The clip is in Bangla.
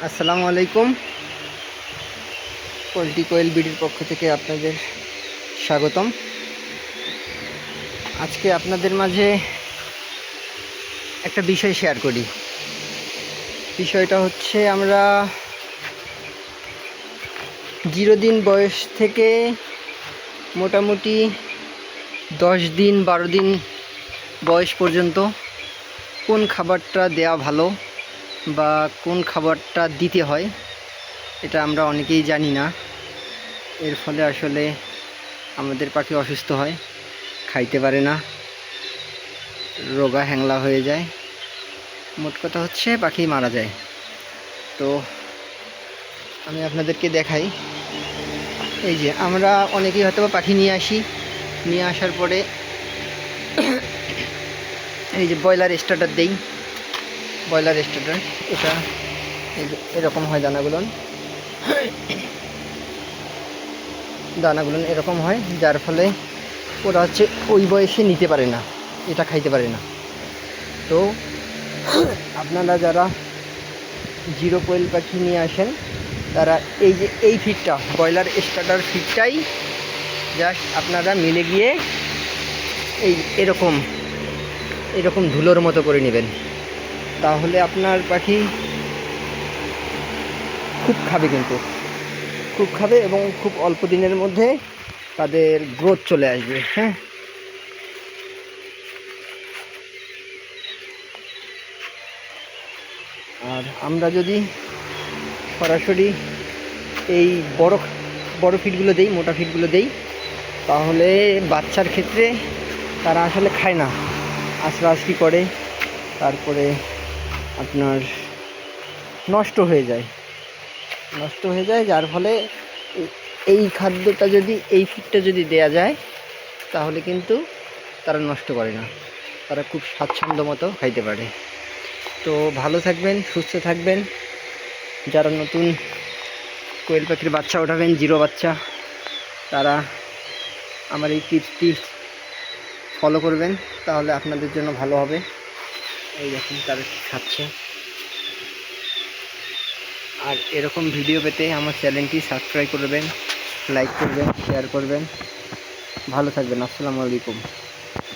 আসসালামু আলাইকুম। পোলট্রি কোয়েল বিডির পক্ষ থেকে আপনাদের স্বাগতম। আজকে আপনাদের মাঝে একটা বিষয় শেয়ার করি। বিষয়টা হচ্ছে, আমরা 0 দিন বয়স থেকে মোটামুটি 10 দিন 12 দিন বয়স পর্যন্ত কোন খাবারটা দেয়া ভালো বা কোন খাবারটা দিতে হয়, এটা আমরা অনেকেই জানি না। এর ফলে আসলে আমাদের পাখি অসুস্থ হয়, খাইতে পারে না, রোগা হ্যাংলা হয়ে যায়, মোট কথা হচ্ছে পাখি মারা যায়। তো আমি আপনাদেরকে দেখাই। এই যে আমরা অনেকেই হয়তো পাখি নিয়ে আসি, নিয়ে আসার পরে এই যে ব্রয়লার স্টার্টার দেই। ব্রয়লার স্টার্টার এটা এই যে এরকম হয়, দানাগুলো এরকম হয়, যার ফলে ওরা হচ্ছে ওই বয়সে নিতে পারে না, এটা খাইতে পারে না। তো আপনারা যারা 0 কোয়েল পাখি নিয়ে আসেন, তারা এই যে এই ফিডটা, ব্রয়লার স্টার্টার ফিডটাই জাস্ট আপনারা মিলে গিয়ে এই এরকম ধুলোর মতো করে নেবেন। তাহলে আপনার পাখি খুব খাবে, কিন্তু খুব খাবে এবং খুব অল্প দিনের মধ্যে তাদের গ্রোথ চলে আসবে। হ্যাঁ, আর আমরা যদি সরাসরি এই বড় ফিডগুলো দেই, মোটা ফিডগুলো দেই, তাহলে বাচ্চার ক্ষেত্রে তারা আসলে খায় না, আঁচড়াআঁচড়ি করে, তারপরে আপনার নষ্ট হয়ে যায়, যার ফলে এই খাদ্যটা যদি, এই ফিডটা যদি দেয়া যায়, তাহলে কিন্তু তারা নষ্ট করে না, তারা খুব স্বাচ্ছন্দ্য মতো খাইতে পারে। তো ভালো থাকবেন, সুস্থ থাকবেন। যারা নতুন কোয়েল পাখির বাচ্চা ওঠাবেন, 0 বাচ্চা, তারা আমার এই টিপসটি ফলো করবেন, তাহলে আপনাদের জন্য ভালো হবে। এই দেখুন তারা খাচ্ছে। আর এরকম ভিডিও পেতে আমার চ্যানেলটি সাবস্ক্রাইব করবেন, লাইক করবেন, শেয়ার করবেন। ভালো থাকবেন। আসসালামু আলাইকুম।